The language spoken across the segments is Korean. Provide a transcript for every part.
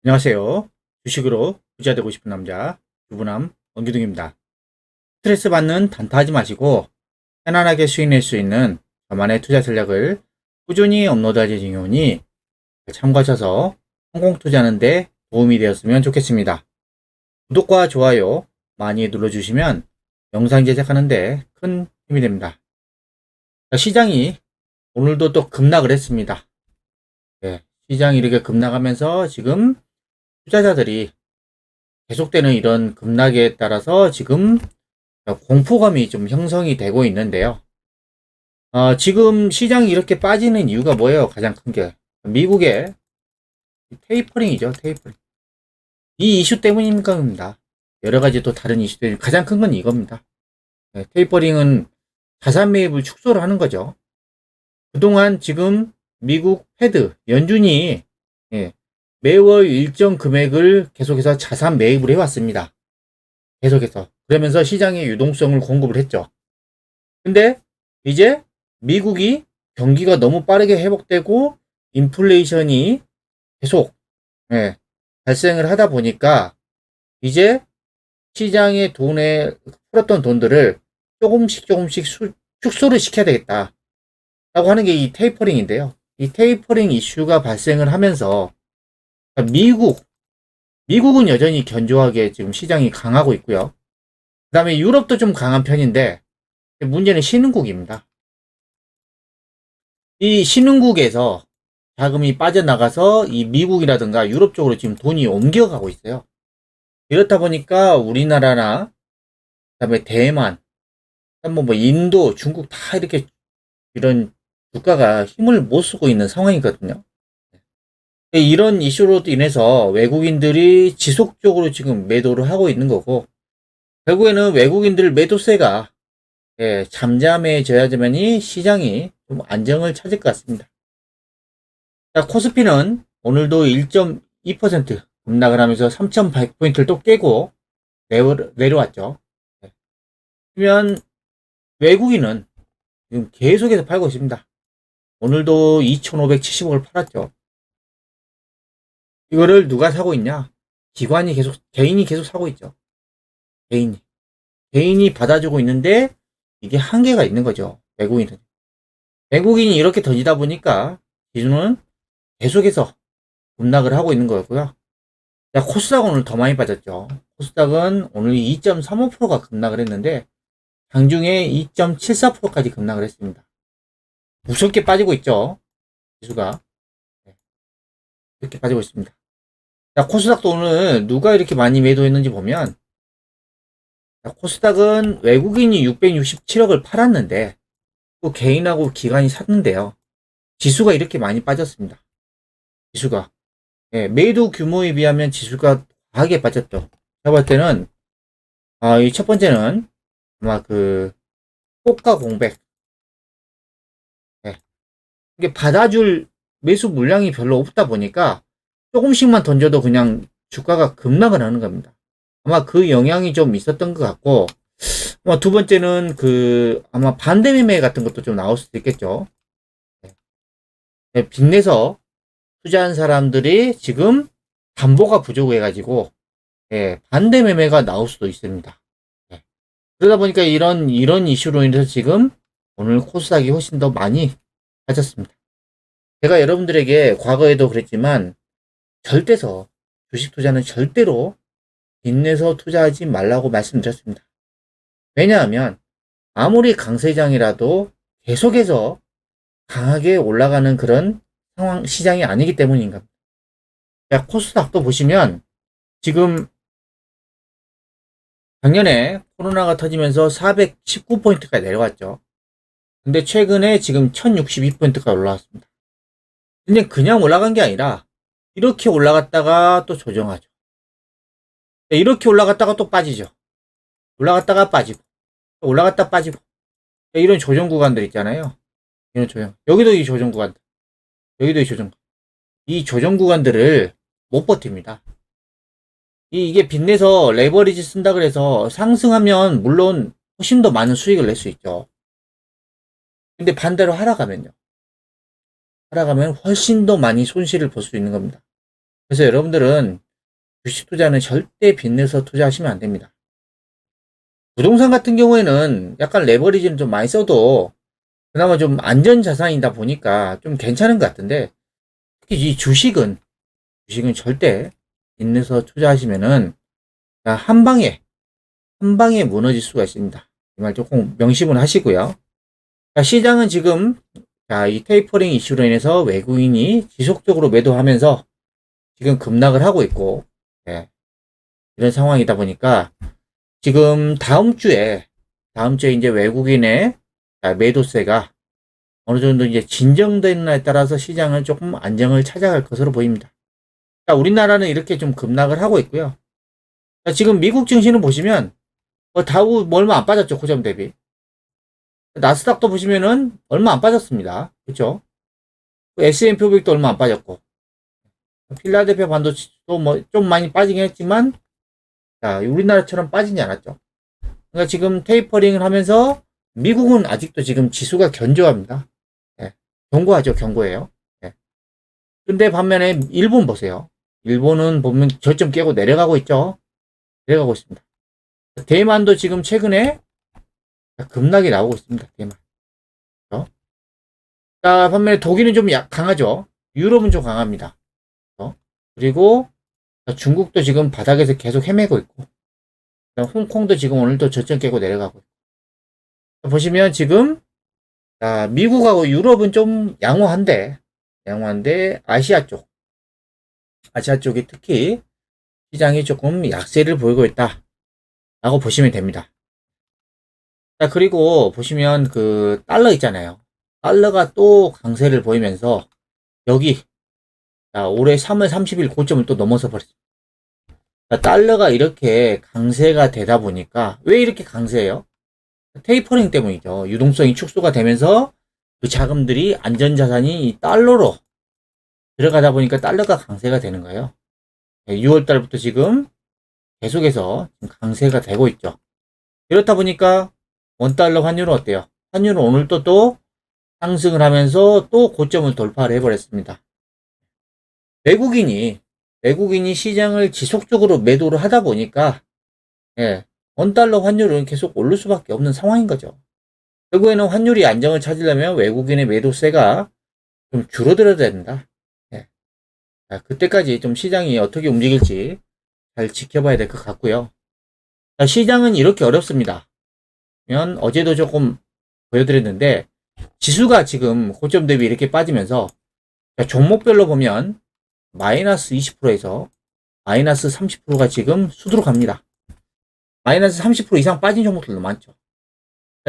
안녕하세요. 주식으로 부자 되고 싶은 남자, 유부남 원기둥입니다. 스트레스 받는 단타하지 마시고 편안하게 수익 낼 수 있는 저만의 투자 전략을 꾸준히 업로드할 예정이오니 참고하셔서 성공 투자하는 데 도움이 되었으면 좋겠습니다. 구독과 좋아요 많이 눌러주시면 영상 제작하는 데 큰 힘이 됩니다. 시장이 오늘도 또 급락을 했습니다. 네, 시장이 이렇게 급락하면서 지금 투자자들이 계속되는 이런 급락에 따라서 지금 공포감이 좀 형성이 되고 있는데요. 지금 시장이 이렇게 빠지는 이유가 뭐예요? 가장 큰 게. 미국의 테이퍼링이죠, 테이퍼링. 이 이슈 때문입니다. 여러 가지 또 다른 이슈 때문에 가장 큰 건 이겁니다. 테이퍼링은 자산 매입을 축소를 하는 거죠. 그동안 지금 미국 패드, 연준이 예, 매월 일정 금액을 계속해서 자산 매입을 해왔습니다. 계속해서. 그러면서 시장의 유동성을 공급을 했죠. 근데 이제 미국이 경기가 너무 빠르게 회복되고 인플레이션이 계속 발생을 하다 보니까 이제 시장의 돈에 풀었던 돈들을 조금씩 축소를 시켜야 되겠다 라고 하는 게 이 테이퍼링인데요. 이 테이퍼링 이슈가 발생을 하면서 미국은 여전히 견조하게 지금 시장이 강하고 있고요. 그 다음에 유럽도 좀 강한 편인데 문제는 신흥국입니다. 이 신흥국에서 자금이 빠져나가서 이 미국이라든가 유럽 쪽으로 지금 돈이 옮겨가고 있어요. 이렇다 보니까 우리나라나 그다음에 대만, 뭐 인도, 중국 다 이렇게 이런 주가가 힘을 못 쓰고 있는 상황이거든요. 이런 이슈로 인해서 외국인들이 지속적으로 지금 매도를 하고 있는 거고 결국에는 외국인들 매도세가 잠잠해져야 되면이 시장이 좀 안정을 찾을 것 같습니다. 자, 코스피는 오늘도 1.2% 급락을 하면서 3,100포인트를 또 깨고 내려왔죠. 그러면 외국인은 지금 계속해서 팔고 있습니다. 오늘도 2,570억을 팔았죠. 이거를 누가 사고 있냐? 개인이 계속 사고 있죠. 개인이 받아주고 있는데 이게 한계가 있는 거죠. 외국인이 이렇게 던지다 보니까 기준은 계속해서 급락을 하고 있는 거고요. 자, 코스닥은 오늘 더 많이 빠졌죠. 코스닥은 오늘 2.35%가 급락을 했는데 장중에 2.74%까지 급락을 했습니다. 무섭게 빠지고 있죠. 지수가. 이렇게 빠지고 있습니다. 자, 코스닥도 오늘 누가 이렇게 많이 매도했는지 보면 자, 코스닥은 외국인이 667억을 팔았는데 또 개인하고 기관이 샀는데요. 지수가 이렇게 많이 빠졌습니다. 지수가. 매도 규모에 비하면 지수가 과하게 빠졌죠. 제가 볼 때는 이 첫 번째는 아마 그 호가 공백. 이게 받아줄 매수 물량이 별로 없다 보니까 조금씩만 던져도 그냥 주가가 급락을 하는 겁니다. 아마 그 영향이 좀 있었던 것 같고, 두 번째는 아마 반대 매매 같은 것도 좀 나올 수도 있겠죠. 빚내서 투자한 사람들이 지금 담보가 부족해가지고, 반대 매매가 나올 수도 있습니다. 그러다 보니까 이런 이슈로 인해서 지금 오늘 코스닥이 훨씬 더 많이 빠졌습니다. 제가 여러분들에게 과거에도 그랬지만 주식 투자는 절대로 빚내서 투자하지 말라고 말씀드렸습니다. 왜냐하면 아무리 강세장이라도 계속해서 강하게 올라가는 그런 시장이 아니기 때문인가. 자, 코스닥도 보시면 지금 작년에 코로나가 터지면서 419포인트까지 내려왔죠. 근데 최근에 지금 1062포인트가 올라왔습니다. 근데 그냥 올라간 게 아니라 이렇게 올라갔다가 또 조정하죠. 이렇게 올라갔다가 또 빠지죠. 올라갔다가 빠지고 올라갔다 빠지고 이런 조정 구간들 있잖아요. 이런 조정. 여기도 이 조정 구간. 여기도 이 조정. 이 조정 구간들을 못 버팁니다. 이게 빚내서 레버리지 쓴다 그래서 상승하면 물론 훨씬 더 많은 수익을 낼 수 있죠. 근데 반대로 하락하면 훨씬 더 많이 손실을 볼 수 있는 겁니다. 그래서 여러분들은 주식 투자는 절대 빚내서 투자하시면 안 됩니다. 부동산 같은 경우에는 약간 레버리지는 좀 많이 써도 그나마 좀 안전 자산이다 보니까 좀 괜찮은 것 같은데, 특히 이 주식은 절대 빚내서 투자하시면은 한 방에 무너질 수가 있습니다. 이 말 조금 명심을 하시고요. 자, 시장은 지금 이 테이퍼링 이슈로 인해서 외국인이 지속적으로 매도하면서 지금 급락을 하고 있고, 예, 이런 상황이다 보니까 지금 다음 주에 이제 외국인의 매도세가 어느 정도 이제 진정되느냐에 따라서 시장은 조금 안정을 찾아갈 것으로 보입니다. 자, 우리나라는 이렇게 좀 급락을 하고 있고요. 자, 지금 미국 증시는 보시면 다우 얼마 안 빠졌죠, 고점 대비. 나스닥도 보시면은 얼마 안 빠졌습니다. 그렇죠? S&P 500도 얼마 안 빠졌고, 필라델피아 반도체도 뭐 좀 많이 빠지긴 했지만, 자, 우리나라처럼 빠지지 않았죠. 그러니까 지금 테이퍼링을 하면서 미국은 아직도 지금 지수가 견조합니다. 예, 견고하죠, 견고해요. 예. 근데 반면에 일본 보세요. 일본은 보면 저점 깨고 내려가고 있죠. 내려가고 있습니다. 대만도 지금 최근에 급락이 나오고 있습니다. 대만. 그렇죠? 자, 반면에 독일은 좀 강하죠. 유럽은 좀 강합니다. 그렇죠? 그리고 중국도 지금 바닥에서 계속 헤매고 있고, 홍콩도 지금 오늘도 저점 깨고 내려가고 있고. 보시면 지금 미국하고 유럽은 좀 양호한데 아시아 쪽이 특히 시장이 조금 약세를 보이고 있다라고 보시면 됩니다. 자, 그리고 보시면 그 달러 있잖아요. 달러가 또 강세를 보이면서 여기 올해 3월 30일 고점을 또 넘어서 버렸습니다. 달러가 이렇게 강세가 되다 보니까 왜 이렇게 강세예요? 테이퍼링 때문이죠. 유동성이 축소가 되면서 그 자금들이 안전자산이 이 달러로 들어가다 보니까 달러가 강세가 되는 거예요. 6월 달부터 지금 계속해서 강세가 되고 있죠. 그렇다 보니까 원달러 환율은 어때요? 환율은 오늘 또 상승을 하면서 또 고점을 돌파를 해버렸습니다. 외국인이 시장을 지속적으로 매도를 하다 보니까 원달러 환율은 계속 오를 수밖에 없는 상황인 거죠. 결국에는 환율이 안정을 찾으려면 외국인의 매도세가 좀 줄어들어야 된다. 그때까지 좀 시장이 어떻게 움직일지 잘 지켜봐야 될 것 같고요. 시장은 이렇게 어렵습니다. 어제도 조금 보여드렸는데 지수가 지금 고점 대비 이렇게 빠지면서 종목별로 보면 마이너스 20%에서 마이너스 30%가 지금 수두로 갑니다. 마이너스 30% 이상 빠진 종목들도 많죠.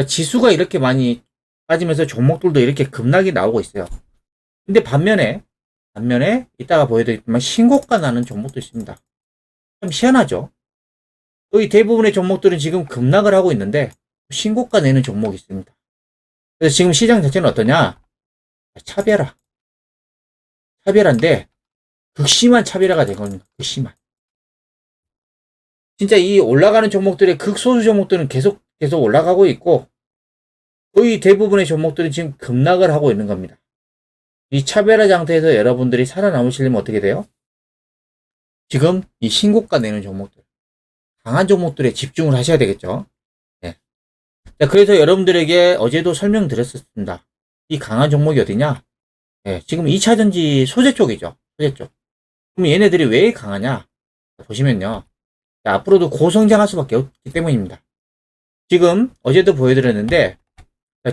지수가 이렇게 많이 빠지면서 종목들도 이렇게 급락이 나오고 있어요. 근데 반면에 이따가 보여드리겠지만 신고가 나는 종목도 있습니다. 참 희한하죠. 거의 대부분의 종목들은 지금 급락을 하고 있는데 신고가 내는 종목이 있습니다. 그래서 지금 시장 자체는 어떠냐? 차별화인데 극심한 차별화가 된 겁니다. 극심한. 진짜 이 올라가는 종목들의 극소수 종목들은 계속 올라가고 있고 거의 대부분의 종목들은 지금 급락을 하고 있는 겁니다. 이 차별화 상태에서 여러분들이 살아남으시려면 어떻게 돼요? 지금 이 신고가 내는 종목들, 강한 종목들에 집중을 하셔야 되겠죠. 네. 자, 그래서 여러분들에게 어제도 설명드렸습니다. 이 강한 종목이 어디냐? 지금 2차전지 소재 쪽이죠. 소재 쪽. 그럼 얘네들이 왜 강하냐? 보시면요. 앞으로도 고성장할 수밖에 없기 때문입니다. 지금 어제도 보여드렸는데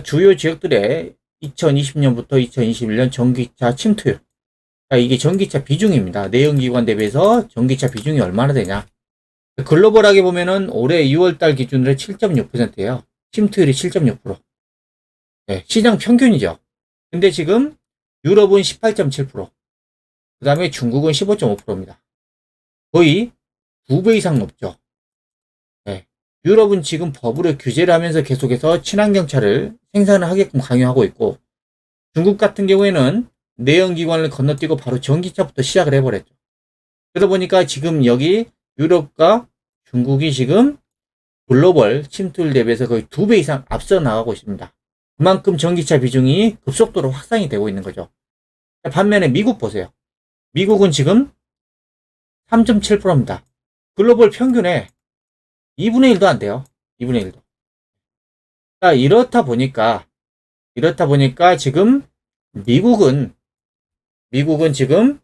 주요 지역들의 2020년부터 2021년 전기차 침투율. 이게 전기차 비중입니다. 내연기관 대비해서 전기차 비중이 얼마나 되냐. 글로벌하게 보면은 올해 6월달 기준으로 7.6%예요. 침투율이 7.6%. 시장 평균이죠. 근데 지금 유럽은 18.7%. 그 다음에 중국은 15.5%입니다. 거의 2배 이상 높죠. 유럽은 지금 법으로 규제를 하면서 계속해서 친환경차를 생산을 하게끔 강요하고 있고, 중국 같은 경우에는 내연기관을 건너뛰고 바로 전기차부터 시작을 해버렸죠. 그러다 보니까 지금 여기 유럽과 중국이 지금 글로벌 침투율 대비해서 거의 2배 이상 앞서 나가고 있습니다. 그만큼 전기차 비중이 급속도로 확산이 되고 있는 거죠. 반면에 미국 보세요. 미국은 지금 3.7%입니다. 글로벌 평균의 2분의 1도 안 돼요. 2분의 1도. 자, 이렇다 보니까 지금 미국은 지금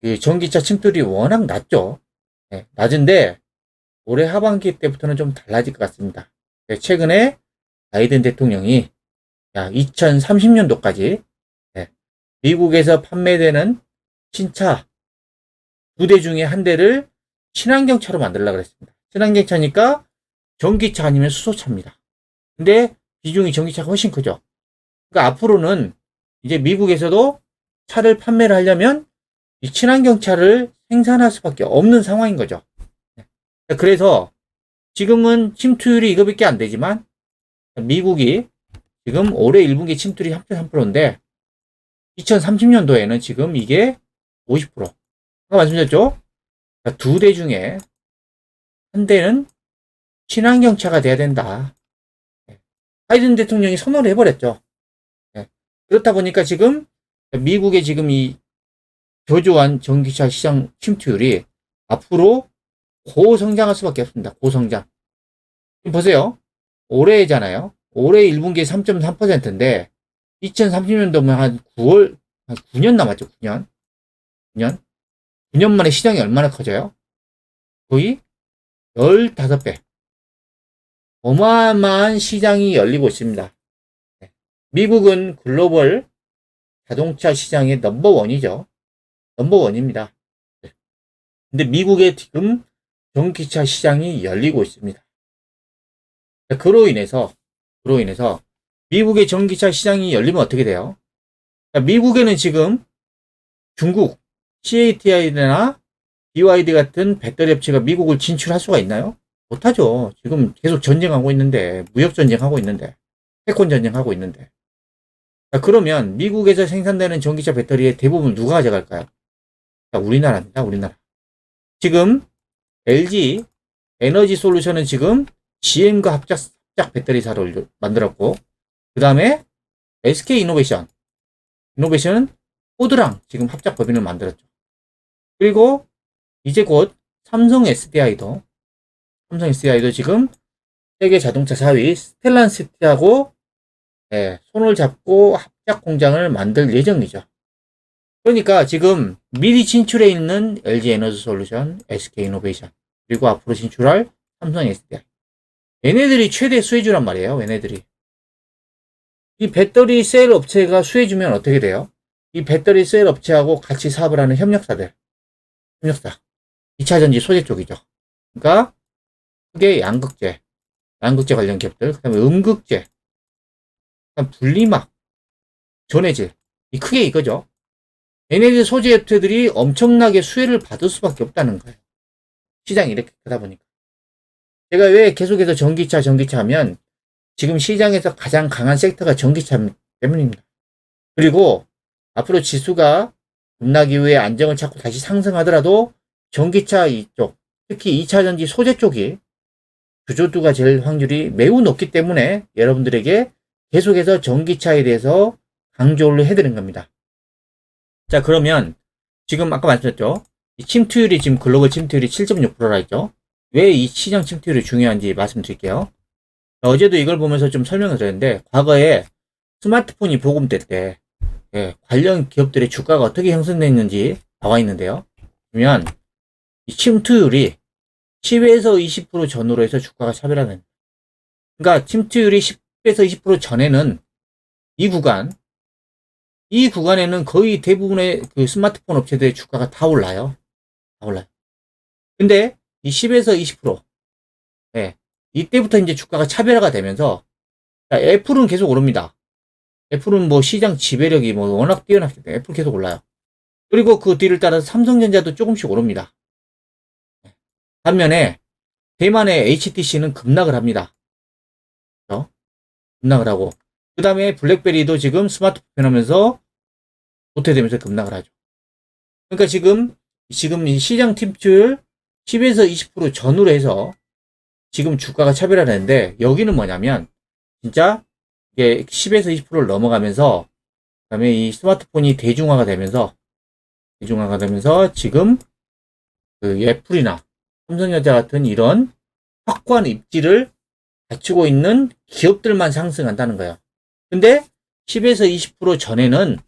그 전기차 침투율이 워낙 낮죠. 네, 낮은데 올해 하반기 때부터는 좀 달라질 것 같습니다. 네, 최근에 바이든 대통령이 2030년도까지 미국에서 판매되는 신차 2대 중에 한 대를 친환경차로 만들려고 그랬습니다. 친환경차니까 전기차 아니면 수소차입니다. 근데 비중이 전기차가 훨씬 크죠. 그러니까 앞으로는 이제 미국에서도 차를 판매를 하려면 이 친환경차를 생산할 수밖에 없는 상황인 거죠. 그래서 지금은 침투율이 이거밖에 안 되지만 미국이 지금 올해 1분기 침투율이 3.3%인데 2030년도에는 지금 이게 50%. 아까 말씀드렸죠? 두 대 중에 한 대는 친환경차가 돼야 된다. 바이든 대통령이 선언을 해버렸죠. 그렇다 보니까 지금 미국의 지금 이 저조한 전기차 시장 침투율이 앞으로 고성장할 수밖에 없습니다. 고성장. 지금 보세요. 올해잖아요. 올해 1분기에 3.3%인데 2030년도면 한 9월, 한 9년 남았죠. 9년. 9년 만에 시장이 얼마나 커져요? 거의 15배. 어마어마한 시장이 열리고 있습니다. 미국은 글로벌 자동차 시장의 넘버원이죠. 넘버원입니다. 근데 미국에 지금 전기차 시장이 열리고 있습니다. 그로 인해서 미국의 전기차 시장이 열리면 어떻게 돼요? 미국에는 지금 중국 CATI나 BYD 같은 배터리 업체가 미국을 진출할 수가 있나요? 못하죠. 지금 계속 전쟁하고 있는데, 무역 전쟁하고 있는데, 패권 전쟁하고 있는데. 그러면 미국에서 생산되는 전기차 배터리의 대부분 누가 가져갈까요? 우리나라입니다. 우리나라. 지금 LG 에너지 솔루션은 지금 GM과 합작 배터리사를 만들었고, 그 다음에 SK 이노베이션은 포드랑 지금 합작 법인을 만들었죠. 그리고 이제 곧 삼성 SDI도 지금 세계 자동차 4위 스텔란시티하고 손을 잡고 합작 공장을 만들 예정이죠. 그러니까 지금 미리 진출해 있는 LG 에너지 솔루션, SK 이노베이션, 그리고 앞으로 진출할 삼성 SDI. 얘네들이 최대 수혜주란 말이에요. 얘네들이. 이 배터리 셀 업체가 수혜주면 어떻게 돼요? 이 배터리 셀 업체하고 같이 사업을 하는 협력사. 2차전지 소재 쪽이죠. 그러니까 크게 양극재 관련 기업들, 그 다음에 음극재, 그다음 분리막, 전해질. 이 크게 이거죠. 얘네들 소재 업체들이 엄청나게 수혜를 받을 수밖에 없다는 거예요. 시장이 이렇게 크다 보니까. 제가 왜 계속해서 전기차 하면 지금 시장에서 가장 강한 섹터가 전기차 때문입니다. 그리고 앞으로 지수가 급락이 후에 안정을 찾고 다시 상승하더라도 전기차 이쪽, 특히 2차전지 소재 쪽이 주저주가 될 확률이 매우 높기 때문에 여러분들에게 계속해서 전기차에 대해서 강조를 해드린 겁니다. 자, 그러면 지금 아까 말씀드렸죠. 이 침투율이 지금 글로벌 침투율이 7.6%라 했죠. 왜 이 시장 침투율이 중요한지 말씀드릴게요. 어제도 이걸 보면서 좀 설명을 드렸는데 과거에 스마트폰이 보급될 때 관련 기업들의 주가가 어떻게 형성됐는지 나와 있는데요. 보면 이 침투율이 10에서 20% 전후로 해서 주가가 차별화된. 그러니까 침투율이 10에서 20% 전에는 이 구간에는 거의 대부분의 그 스마트폰 업체들의 주가가 다 올라요. 근데 이 10에서 20%, 이때부터 이제 주가가 차별화가 되면서 애플은 계속 오릅니다. 애플은 뭐 시장 지배력이 뭐 워낙 뛰어났기 때문에 애플 계속 올라요. 그리고 그 뒤를 따라서 삼성전자도 조금씩 오릅니다. 반면에 대만의 HTC는 급락을 합니다. 그렇죠? 급락을 하고 그 다음에 블랙베리도 지금 스마트폰 변하면서 도태되면서 급락을 하죠. 그러니까 지금 이 시장 침투율 10에서 20% 전후로 해서 지금 주가가 차별화되는데 여기는 뭐냐면 진짜 이게 10에서 20%를 넘어가면서 그다음에 이 스마트폰이 대중화가 되면서 지금 그 애플이나 삼성전자 같은 이런 확고한 입지를 갖추고 있는 기업들만 상승한다는 거예요. 근데 10에서 20% 전에는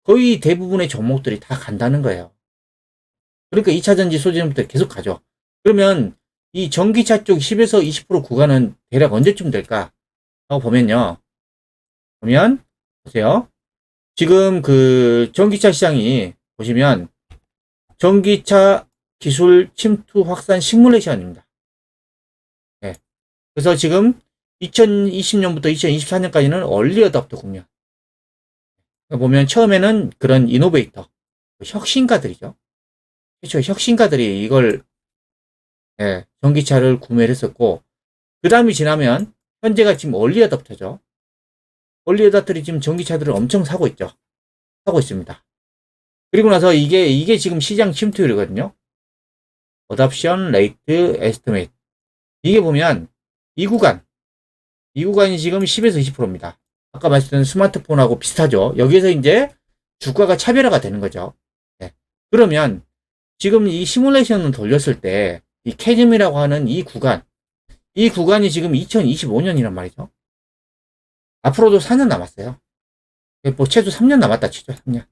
거의 대부분의 종목들이 다 간다는 거예요. 그러니까 2차전지 소재부터 계속 가죠. 그러면 이 전기차 쪽 10에서 20% 구간은 대략 언제쯤 될까? 하고 보면요. 보면, 보세요. 지금 그 전기차 시장이 보시면 전기차 기술 침투 확산 시뮬레이션입니다. 네. 그래서 지금 2020년부터 2024년까지는 얼리 어답터 국면. 보면 처음에는 그런 이노베이터, 혁신가들이죠. 최초 혁신가들이 이걸 전기차를 구매를 했었고, 그 다음이 지나면 현재가 지금 얼리 어답터죠. 얼리 어답터들이 지금 전기차들을 엄청 사고 있죠. 사고 있습니다. 그리고 나서 이게 지금 시장 침투율이거든요. 어답션 레이트 에스티메이트. 이게 보면 이 구간이 지금 10에서 20%입니다. 아까 말씀드린 스마트폰하고 비슷하죠. 여기에서 이제 주가가 차별화가 되는 거죠. 네. 그러면 지금 이 시뮬레이션을 돌렸을 때 이 캐즘이라고 하는 이 구간이 지금 2025년이란 말이죠. 앞으로도 4년 남았어요. 뭐 최소 3년 남았다 치죠. 3년.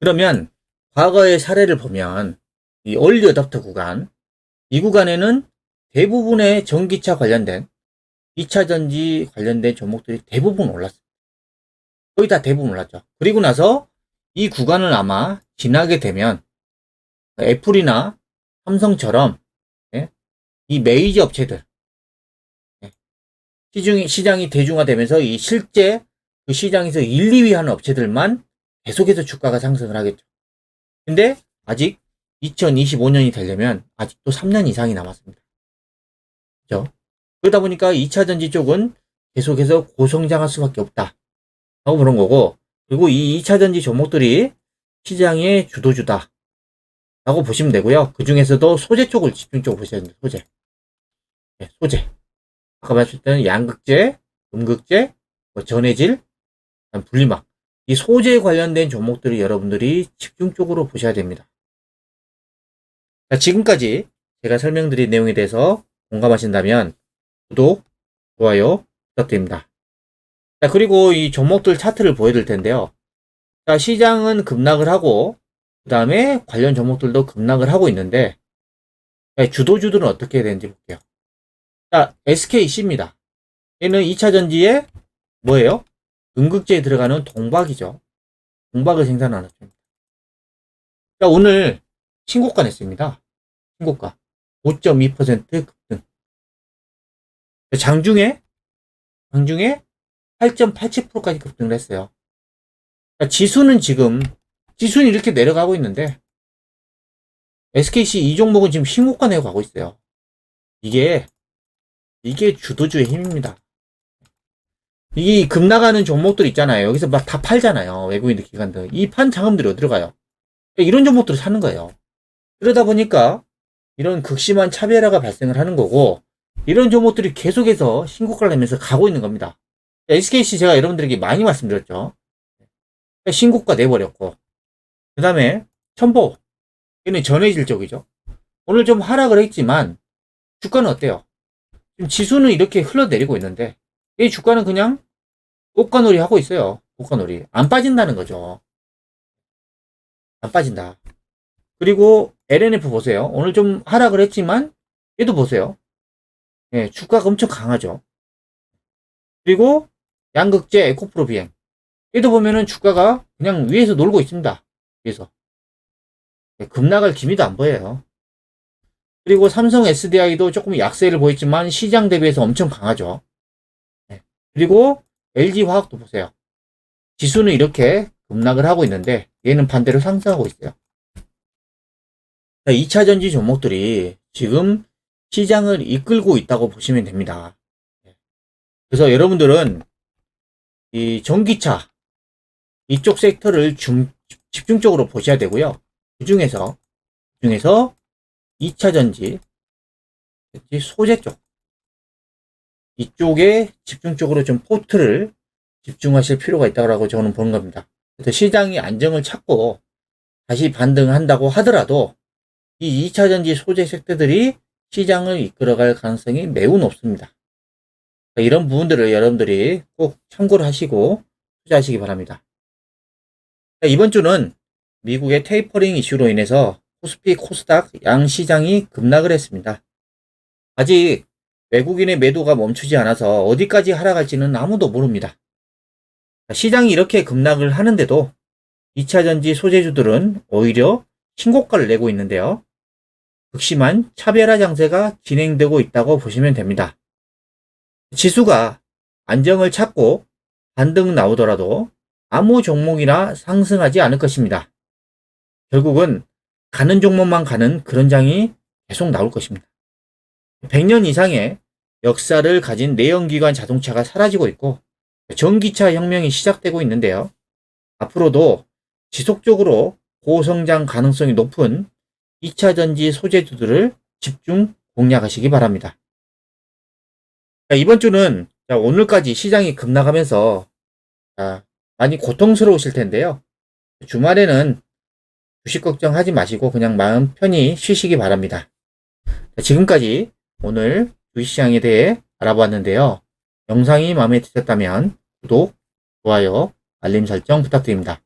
그러면 과거의 사례를 보면 이 얼리 어답터 구간, 이 구간에는 대부분의 전기차 관련된 2차 전지 관련된 종목들이 대부분 올랐어요. 거의 다 대부분 올랐죠. 그리고 나서 이 구간을 아마 지나게 되면 애플이나 삼성처럼 이 메이저 업체들 시장이 대중화되면서 이 실제 그 시장에서 1, 2위 하는 업체들만 계속해서 주가가 상승을 하겠죠. 근데 아직 2025년이 되려면 아직도 3년 이상이 남았습니다. 그죠? 그러다 보니까 2차 전지 쪽은 계속해서 고성장할 수밖에 없다. 하고 그런 거고, 그리고 이 2차 전지 종목들이 시장의 주도주다. 라고 보시면 되고요. 그 중에서도 소재 쪽을 집중적으로 보셔야 됩니다. 소재. 네, 소재. 아까 말씀드린 때는 양극재, 음극재, 전해질, 분리막. 이 소재에 관련된 종목들이 여러분들이 집중적으로 보셔야 됩니다. 자, 지금까지 제가 설명드린 내용에 대해서 공감하신다면 구독, 좋아요 부탁드립니다. 자, 그리고 이 종목들 차트를 보여드릴 텐데요. 자, 시장은 급락을 하고 그 다음에 관련 종목들도 급락을 하고 있는데 주도주들은 어떻게 해야 되는지 볼게요. 자, SKC입니다. 얘는 2차 전지에 뭐예요? 음극재에 들어가는 동박이죠. 동박을 생산하는 쪽입니다. 자, 오늘 신고가 냈습니다. 신고가 5.2% 급등. 장중에 8.87%까지 급등을 했어요. 자, 지수는 이렇게 내려가고 있는데 SKC 이 종목은 지금 신고가 내고 가고 있어요. 이게 주도주의 힘입니다. 이 급나가는 종목들 있잖아요. 여기서 막 다 팔잖아요. 외국인들 기관들. 이 판 자금들이 어디로 가요? 이런 종목들을 사는 거예요. 그러다 보니까 이런 극심한 차별화가 발생을 하는 거고, 이런 종목들이 계속해서 신고가를 내면서 가고 있는 겁니다. SKC 제가 여러분들에게 많이 말씀드렸죠. 신고가 내버렸고, 그 다음에 첨보, 얘는 전해질 쪽이죠. 오늘 좀 하락을 했지만 주가는 어때요? 지금 지수는 이렇게 흘러내리고 있는데 이 주가는 그냥 꽃가놀이 하고 있어요. 꽃가놀이. 안 빠진다는 거죠. 안 빠진다. 그리고 LNF 보세요. 오늘 좀 하락을 했지만 얘도 보세요. 예, 주가가 엄청 강하죠. 그리고 양극재 에코프로 비행. 얘도 보면은 주가가 그냥 위에서 놀고 있습니다. 위에서. 예, 급락할 기미도 안 보여요. 그리고 삼성 SDI도 조금 약세를 보였지만 시장 대비해서 엄청 강하죠. 예. 그리고 LG화학도 보세요. 지수는 이렇게 급락을 하고 있는데 얘는 반대로 상승하고 있어요. 2차 전지 종목들이 지금 시장을 이끌고 있다고 보시면 됩니다. 그래서 여러분들은 이 전기차 이쪽 섹터를 집중적으로 보셔야 되고요. 그 중에서 2차 전지 소재 쪽 이쪽에 집중적으로 좀 포트를 집중하실 필요가 있다고 저는 보는 겁니다. 그래서 시장이 안정을 찾고 다시 반등한다고 하더라도 이 2차전지 소재 섹터들이 시장을 이끌어갈 가능성이 매우 높습니다. 이런 부분들을 여러분들이 꼭 참고를 하시고 투자하시기 바랍니다. 이번 주는 미국의 테이퍼링 이슈로 인해서 코스피, 코스닥 양 시장이 급락을 했습니다. 아직 외국인의 매도가 멈추지 않아서 어디까지 하락할지는 아무도 모릅니다. 시장이 이렇게 급락을 하는데도 2차전지 소재주들은 오히려 신고가를 내고 있는데요. 극심한 차별화 장세가 진행되고 있다고 보시면 됩니다. 지수가 안정을 찾고 반등 나오더라도 아무 종목이나 상승하지 않을 것입니다. 결국은 가는 종목만 가는 그런 장이 계속 나올 것입니다. 100년 이상의 역사를 가진 내연기관 자동차가 사라지고 있고 전기차 혁명이 시작되고 있는데요. 앞으로도 지속적으로 고성장 가능성이 높은 2차전지 소재주들을 집중 공략하시기 바랍니다. 이번 주는 오늘까지 시장이 급락하면서 많이 고통스러우실 텐데요. 주말에는 주식 걱정하지 마시고 그냥 마음 편히 쉬시기 바랍니다. 지금까지 오늘 주식시장에 대해 알아보았는데요. 영상이 마음에 드셨다면 구독, 좋아요, 알림 설정 부탁드립니다.